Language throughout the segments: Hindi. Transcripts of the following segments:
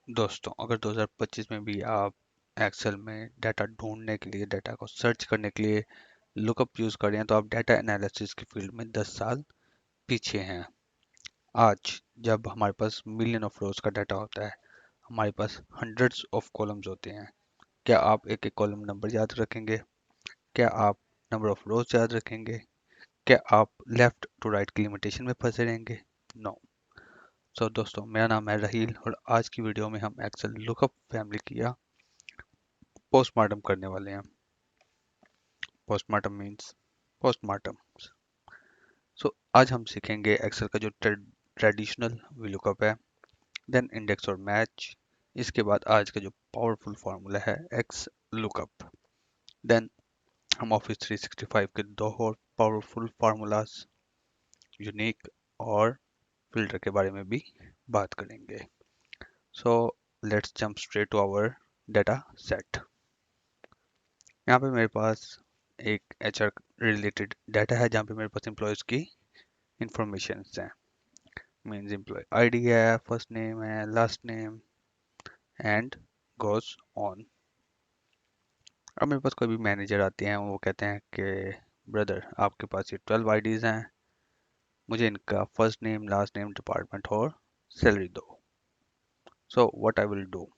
दोस्तों, अगर 2025 में भी आप एक्सेल में डाटा ढूंढने के लिए, डाटा को सर्च करने के लिए लुकअप यूज कर रहे हैं तो आप डाटा एनालिसिस की फील्ड में 10 साल पीछे हैं। आज जब हमारे पास मिलियन ऑफ रोज का डाटा होता है, हमारे पास हंड्रेड्स ऑफ कॉलम्स होते हैं। क्या आप एक एक कॉलम नंबर याद रखेंगे? क्या आप नंबर ऑफ रोज याद रखेंगे? क्या आप लेफ्ट टू राइट की लिमिटेशन में फंसे रहेंगे? नो। सो दोस्तों, मेरा नाम है रहील और आज की वीडियो में हम एक्सेल लुकअप फैमिली किया पोस्टमार्टम करने वाले हैं। Postmortem means postmortem. सो आज हम सीखेंगे एक्सेल का जो ट्रेडिशनल VLOOKUP है, देन इंडेक्स और मैच। इसके बाद आज का जो पावरफुल फार्मूला है एक्स लुकअप। देन हम ऑफिस 365 के दो और पावरफुल फार्मूलाज, यूनिक और फिल्टर के बारे में भी बात करेंगे। So let's jump straight to our data set. यहाँ पे मेरे पास एक HR रिलेटेड डाटा है जहाँ पे मेरे पास एम्प्लॉयज की इंफॉर्मेशन हैं। मीन्स एम्प्लॉय आईडी है, फर्स्ट नेम है, last name and goes on. अब मेरे पास कोई भी मैनेजर आते हैं, वो कहते हैं कि ब्रदर आपके पास ये 12 आईडीज हैं, मुझे इनका first name, last name, department और सैलरी दो। So what I will do,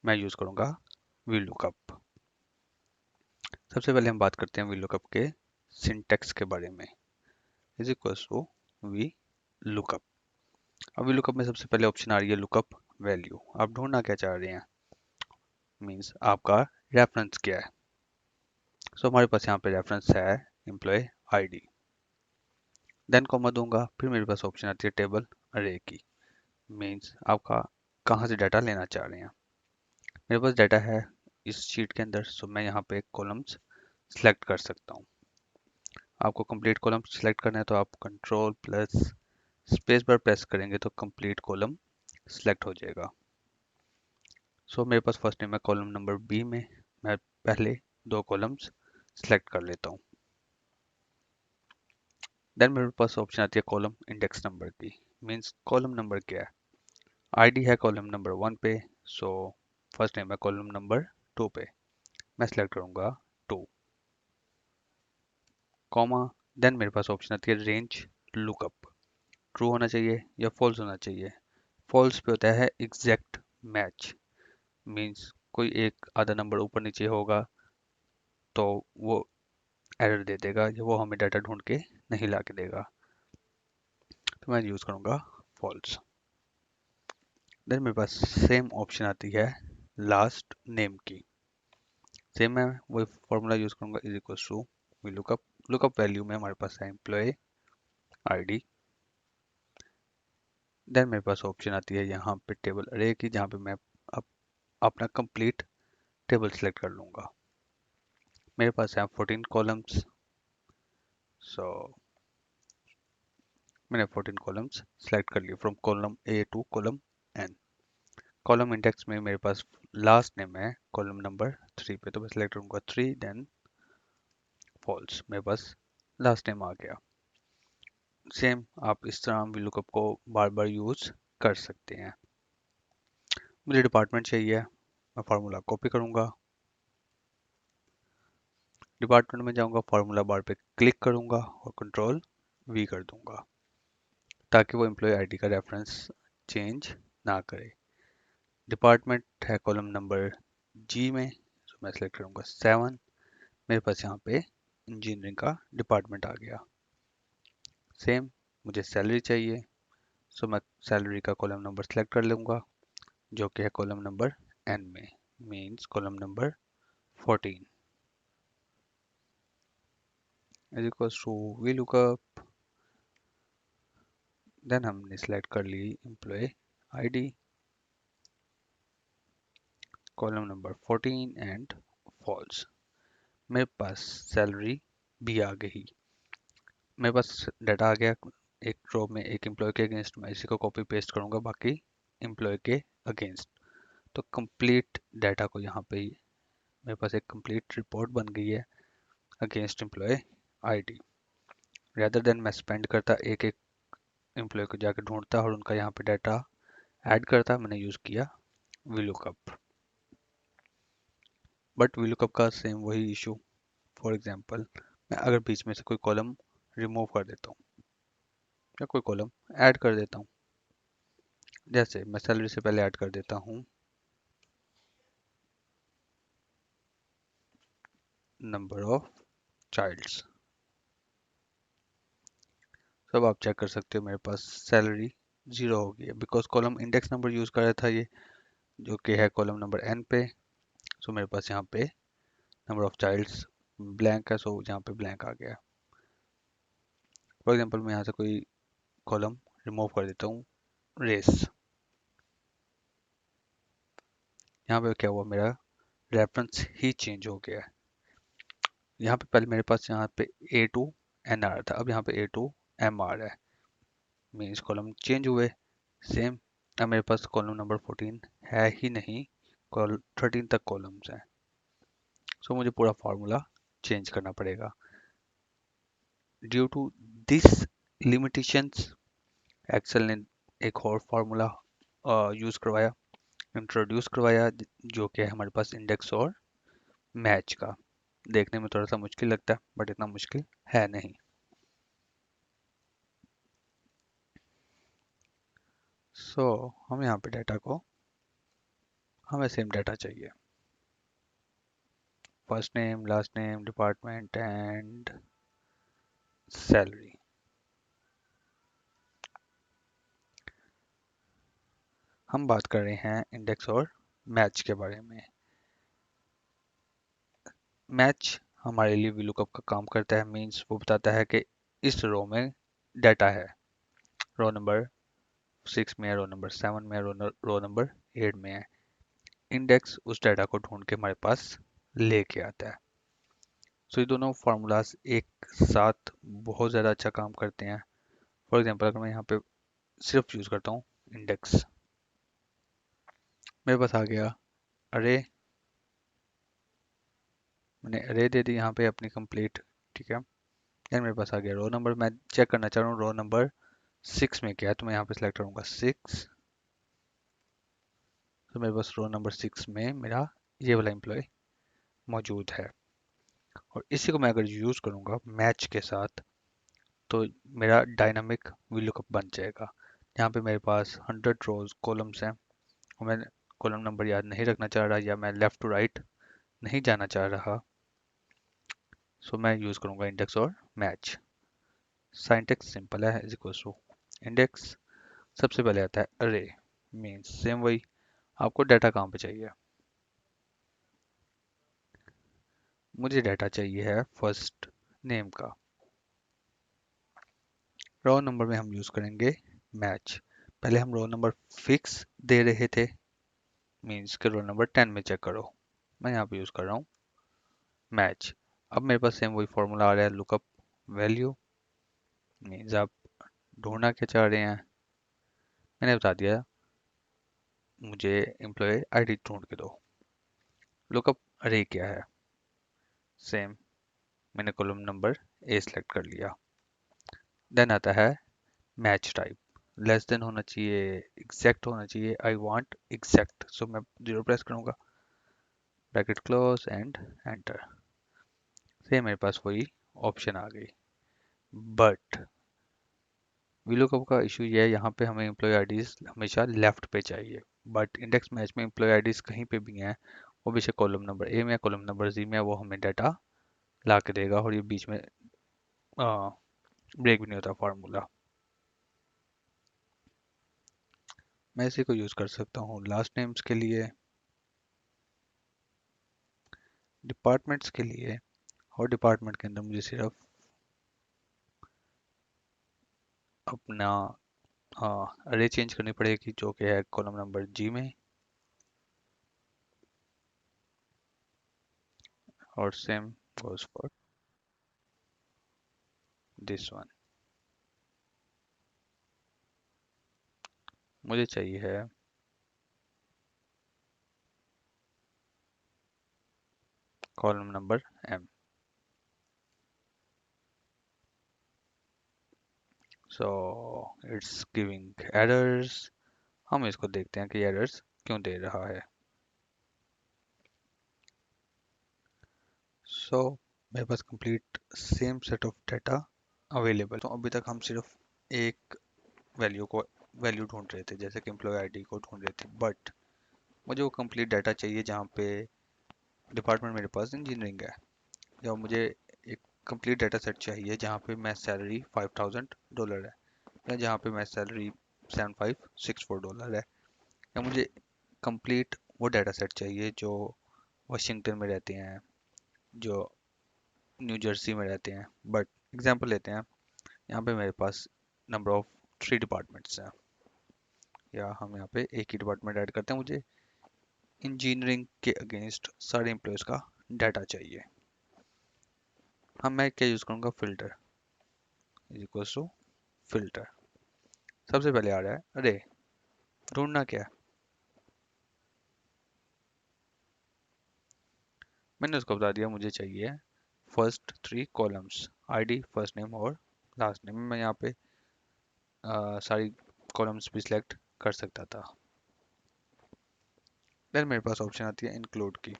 मैं यूज करूंगा VLOOKUP। सबसे पहले हम बात करते हैं VLOOKUP के सिंटेक्स के बारे में। Is equals to VLOOKUP। अब VLOOKUP में सबसे पहले ऑप्शन आ रही है लुकअप वैल्यू। आप ढूंढना क्या चाह रहे हैं, मीन्स आपका रेफरेंस क्या है। सो हमारे पास यहाँ पे रेफरेंस है एम्प्लॉय आईडी। देन कॉमा दूंगा, फिर मेरे पास ऑप्शन आती है टेबल अरे की। मीन्स आपका कहाँ से डाटा लेना चाह रहे हैं। मेरे पास डाटा है इस शीट के अंदर, सो मैं यहाँ पे कॉलम्स सिलेक्ट कर सकता हूँ। आपको कंप्लीट कॉलम सिलेक्ट करना है तो आप control plus space bar press करेंगे तो कंप्लीट कॉलम सिलेक्ट हो जाएगा। सो मेरे पास फर्स्ट नेम है कॉलम नंबर बी में, मैं पहले दो कॉलम्स सिलेक्ट कर लेता हूँ। देन मेरे पास ऑप्शन आती है कॉलम इंडेक्स नंबर की। मींस कॉलम नंबर क्या है। आईडी है कॉलम नंबर 1 पे, सो फर्स्ट नेम है कॉलम नंबर 2 पे, मैं सिलेक्ट करूंगा 2 कॉमा। देन मेरे पास ऑप्शन आती है रेंज लुकअप। ट्रू होना चाहिए या फॉल्स होना चाहिए। फॉल्स पे होता है एग्जैक्ट मैच। मींस कोई एक आधा नंबर ऊपर नीचे होगा तो वो एरर दे देगा, या वो हमें डाटा ढूंढ के नहीं ला के देगा। तो मैं यूज करूंगा फॉल्स। देन मेरे पास सेम ऑप्शन आती है लास्ट नेम की। सेम मैं वही फॉर्मूला यूज करूंगा, is equal to V lookup. Lookup value में हमारे पास है एम्प्लॉय आईडी। देन मेरे पास ऑप्शन आती है यहाँ पे टेबल अरे की, जहाँ पे मैं अप, अपना कंप्लीट टेबल सेलेक्ट कर लूंगा। मेरे पास है 14 कॉलम्स, सो मैंने 14 कॉलम्स सेलेक्ट कर लिए from column A to column N. Column index में मेरे पास लास्ट नेम है कॉलम नंबर 3 पे, तो मैं सेलेक्ट करूंगा 3 देन फॉल्स। मेरे पास लास्ट नेम आ गया। सेम आप इस तरह भी लुकअप को बार बार यूज कर सकते हैं। मुझे डिपार्टमेंट चाहिए, मैं फार्मूला कॉपी करूंगा, डिपार्टमेंट में जाऊंगा, फार्मूला बार पे क्लिक करूंगा और कंट्रोल V कर दूंगा ताकि वो एम्प्लॉय आईडी का रेफरेंस चेंज ना करे। डिपार्टमेंट है कॉलम नंबर G में, तो मैं सेलेक्ट करूंगा 7। मेरे पास यहाँ पे इंजीनियरिंग का डिपार्टमेंट आ गया। सेम मुझे सैलरी चाहिए, सो मैं सैलरी का कॉलम नंबर सेलेक्ट कर लूंगा जो कि है कॉलम नंबर N में, means column number 14 is equal to V lookup. Then हमने सेलेक्ट कर ली employee ID, column number 14 and false. मेरे पास सैलरी भी आ गई। मेरे पास डाटा आ गया एक रो में एक एम्प्लॉय के अगेंस्ट। मैं इसी को कॉपी पेस्ट करूंगा बाकी एम्प्लॉय के अगेंस्ट, तो कंप्लीट डाटा को यहाँ पे ही मेरे पास एक कंप्लीट रिपोर्ट बन गई है against employee ID. Rather than मैं स्पेंड करता एक एक एम्प्लॉय को जाकर ढूंढता और उनका यहाँ पे डाटा ऐड करता, मैंने यूज़ किया VLOOKUP। बट VLOOKUP का सेम वही इशू। फॉर एग्जांपल मैं अगर बीच में से कोई कॉलम रिमूव कर देता हूँ या कोई कॉलम ऐड कर देता हूँ, जैसे मैं सैलरी से पहले ऐड कर देता हूँ नंबर ऑफ चाइल्ड्स। सब आप चेक कर सकते हो, मेरे पास सैलरी 0 हो गई है because column index number use कर रहा था ये, जो कि है कॉलम नंबर n पे। सो मेरे पास यहाँ पे नंबर ऑफ चाइल्ड्स ब्लैंक है, सो यहाँ पे ब्लैंक आ गया। फॉर एग्जांपल मैं यहाँ से कोई कॉलम रिमूव कर देता हूँ रेस। यहाँ पे क्या हुआ, मेरा रेफरेंस ही चेंज हो गया है। यहाँ पे पहले मेरे पास यहाँ पे A2 N आ रहा था, अब यहाँ पे A2 M आ रहा है, मीन्स कॉलम चेंज हुए। सेम, अब मेरे पास कॉलम नंबर 14 है ही नहीं, कॉल 13 तक कॉलम्स हैं। सो मुझे पूरा फार्मूला चेंज करना पड़ेगा। Due to this limitations Excel ने एक और फार्मूला यूज करवाया, इंट्रोड्यूस करवाया, जो कि है हमारे पास इंडेक्स और मैच का। देखने में थोड़ा सा मुश्किल लगता है बट इतना मुश्किल है नहीं। हम यहाँ पे डाटा को, हमें सेम डाटा चाहिए, first name, last name, department and salary. हम बात कर रहे हैं इंडेक्स और मैच के बारे में। मैच हमारे लिए VLOOKUP का काम करता है, मींस वो बताता है कि इस रो में डाटा है, रो नंबर 6 में है, रो नंबर 7 में है, रो नंबर 8 में है। इंडेक्स उस डाटा को ढूंढ के हमारे पास लेके आता है। ये दोनों फार्मूलाज एक साथ बहुत ज़्यादा अच्छा काम करते हैं। फॉर एग्जांपल अगर मैं यहाँ पे सिर्फ यूज़ करता हूँ इंडेक्स, मेरे पास आ गया अरे, मैंने अरे दे दी यहाँ पे अपनी कंप्लीट, ठीक है। देन मेरे पास आ गया रो नंबर, मैं चेक करना चाह रहा हूँ रो नंबर 6 में क्या है, तो मैं यहाँ पे सिलेक्ट करूँगा 6। तो मेरे पास रो नंबर 6 में मेरा ये वाला एम्प्लॉय मौजूद है। और इसी को मैं अगर यूज़ करूँगा मैच के साथ, तो मेरा डायनामिक VLOOKUP बन जाएगा। यहाँ पे मेरे पास 100 रोज कॉलम्स हैं और मैं कॉलम नंबर याद नहीं रखना चाह रहा, या मैं लेफ्ट टू राइट नहीं जाना चाह रहा, मैं यूज़ करूँगा इंडेक्स और मैच। सिंटैक्स सिंपल है, इज इक्वल टू इंडेक्स, सबसे पहले आता है अरे, मीन्स सेम वही, आपको डाटा कहाँ पे चाहिए। मुझे डाटा चाहिए है फर्स्ट नेम का। रो नंबर में हम यूज़ करेंगे मैच। पहले हम रो नंबर फिक्स दे रहे थे, मीन्स के रोल नंबर 10 में चेक करो, मैं यहाँ पे यूज़ कर रहा हूँ मैच। अब मेरे पास सेम वही फॉर्मूला आ रहा है, लुकअप वैल्यू, मीन्स आप ढूंढना क्या चाह रहे हैं, मैंने बता दिया मुझे एम्प्लॉय आईडी ढूंढ के दो। लुकअप अरे क्या है, सेम, मैंने कॉलम नंबर ए सिलेक्ट कर लिया। देन आता है मैच टाइप, लेस देन होना चाहिए, एग्जैक्ट होना चाहिए, आई वांट एग्जैक्ट, मैं 0 प्रेस करूंगा, bracket close and enter. Same मेरे पास वही ऑप्शन आ गई। बट VLOOKUP का इशू ये है, यहाँ पे हमें एम्प्लॉय आईडीज हमेशा लेफ्ट पे चाहिए, बट इंडेक्स मैच में एम्प्लॉय आईडीज कहीं पे भी हैं, वो बेशक कॉलम नंबर ए में, कॉलम नंबर जी में है, वो हमें डाटा ला के देगा और ये बीच में ब्रेक भी नहीं होता फार्मूला। मैं इसी को यूज़ कर सकता हूँ लास्ट नेम्स के लिए, डिपार्टमेंट्स के लिए, और डिपार्टमेंट के अंदर मुझे सिर्फ अपना अरे चेंज करनी पड़ेगी, जो कि है कॉलम नंबर जी में, और same goes for this one. मुझे चाहिए है column number M. So it's giving errors, हम इसको देखते हैं कि एरर्स क्यों दे रहा है। सो मेरे पास complete same set of data available. तो अभी तक हम सिर्फ एक वैल्यू ढूंढ रहे थे, जैसे कि एम्प्लॉय आईडी को ढूंढ रहे थे, बट मुझे वो कंप्लीट डाटा चाहिए जहाँ पे डिपार्टमेंट मेरे पास इंजीनियरिंग है, या मुझे एक कंप्लीट डाटा सेट चाहिए जहाँ पे मैं सैलरी $5,000 है, या जहाँ पे मैं सैलरी $7,564 है, या मुझे कंप्लीट वो डाटा सेट चाहिए जो वाशिंगटन में रहते हैं, जो न्यू जर्सी में रहते हैं। बट एग्जांपल लेते हैं, यहाँ पे मेरे पास नंबर ऑफ 3 डिपार्टमेंट्स हैं, या हम यहाँ पे एक ही डिपार्टमेंट ऐड करते हैं। मुझे इंजीनियरिंग के अगेंस्ट सारे एम्प्लॉयज़ का डाटा चाहिए। हम मैं क्या यूज़ करूँगा, filter is equal to filter. सबसे पहले आ रहा है अरे, ढूंढना क्या है, मैंने उसको बता दिया मुझे चाहिए first 3 columns, ID, first name और लास्ट नेम। मैं यहाँ पे सारी कॉलम्स भी सिलेक्ट कर सकता था। फिर मेरे पास ऑप्शन आती है इंक्लूड की,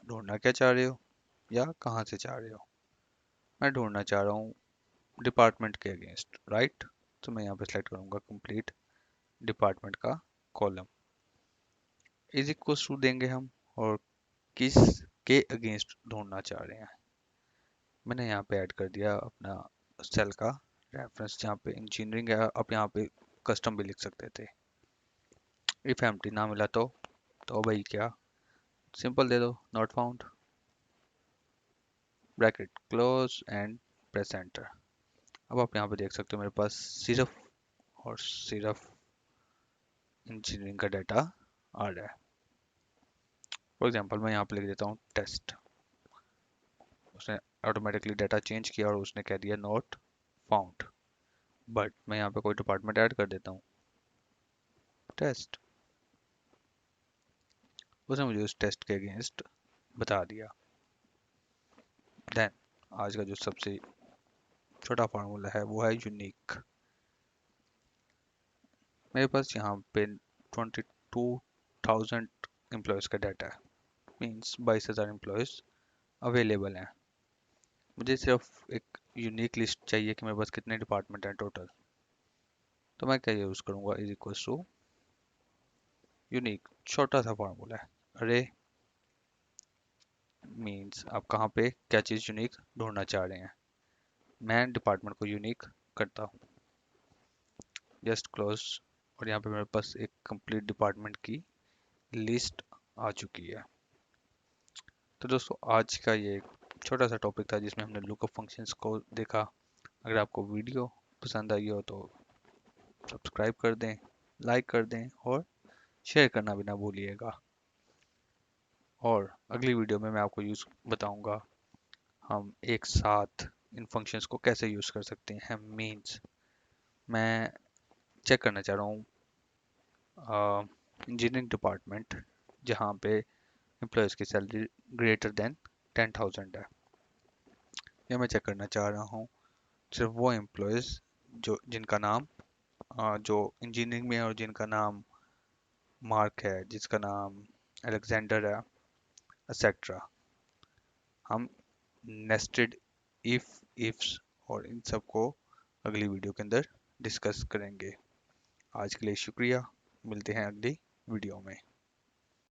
ढूंढना क्या चाह रहे हो या कहाँ से चाह रहे हो। मैं ढूंढना चाह रहा हूँ डिपार्टमेंट के अगेंस्ट, राइट। तो मैं यहाँ पे सिलेक्ट करूँगा कंप्लीट डिपार्टमेंट का कॉलम, इज इक्वल टू देंगे हम, और किस के अगेंस्ट ढूंढना चाह रहे हैं। मैंने यहाँ पे ऐड कर दिया अपना सेल का रेफरेंस जहाँ पे इंजीनियरिंग है। आप यहाँ पे कस्टम भी लिख सकते थे। इफ एम्प्टी ना मिला तो भाई क्या, सिंपल दे दो not found, bracket close and press enter. अब आप यहाँ पे देख सकते हो मेरे पास सिर्फ और सिर्फ इंजीनियरिंग का डाटा आ रहा है। फॉर एग्जांपल मैं यहाँ पे लिख देता हूँ टेस्ट, उसने ऑटोमेटिकली डाटा चेंज किया और उसने कह दिया नॉट फाउंड। बट मैं यहाँ पे कोई डिपार्टमेंट ऐड कर देता हूँ, टेस्ट, उसने मुझे उस टेस्ट के अगेंस्ट बता दिया। देन आज का जो सबसे छोटा फार्मूला है वो है यूनिक। मेरे पास यहाँ पे 22,000 एम्प्लॉयज़ का डाटा है, मीन्स 22,000 एम्प्लॉयज़ अवेलेबल हैं। मुझे सिर्फ एक यूनिक लिस्ट चाहिए कि मेरे पास कितने डिपार्टमेंट हैं टोटल। तो मैं क्या यूज़ करूँगा, इज इक्वल टू यूनिक, छोटा सा फार्मूला है। अरे मीन्स आप कहाँ पे क्या चीज़ यूनिक ढूंढना चाह रहे हैं। मैं डिपार्टमेंट को यूनिक करता हूँ, जस्ट क्लोज, और यहाँ पे मेरे पास एक कंप्लीट डिपार्टमेंट की लिस्ट आ चुकी है। तो दोस्तों आज का ये एक छोटा सा टॉपिक था जिसमें हमने लुकअप फंक्शंस को देखा। अगर आपको वीडियो पसंद आई हो तो सब्सक्राइब कर दें, लाइक कर दें और शेयर करना भी ना भूलिएगा। और अगली वीडियो में मैं आपको यूज़ बताऊंगा हम एक साथ इन फंक्शंस को कैसे यूज़ कर सकते हैं। मीन्स मैं चेक करना चाह रहा हूँ इंजीनियरिंग डिपार्टमेंट जहाँ पे एम्प्लॉयज़ की सैलरी ग्रेटर देन 10,000 है, या मैं चेक करना चाह रहा हूँ सिर्फ वो एम्प्लॉयज़ जो जिनका नाम जो इंजीनियरिंग में है और जिनका नाम मार्क है, जिसका नाम अलेक्जेंडर है, एक्सेट्रा। हम नेस्टेड इफ्स और इन सब को अगली वीडियो के अंदर डिस्कस करेंगे। आज के लिए शुक्रिया, मिलते हैं अगली वीडियो में।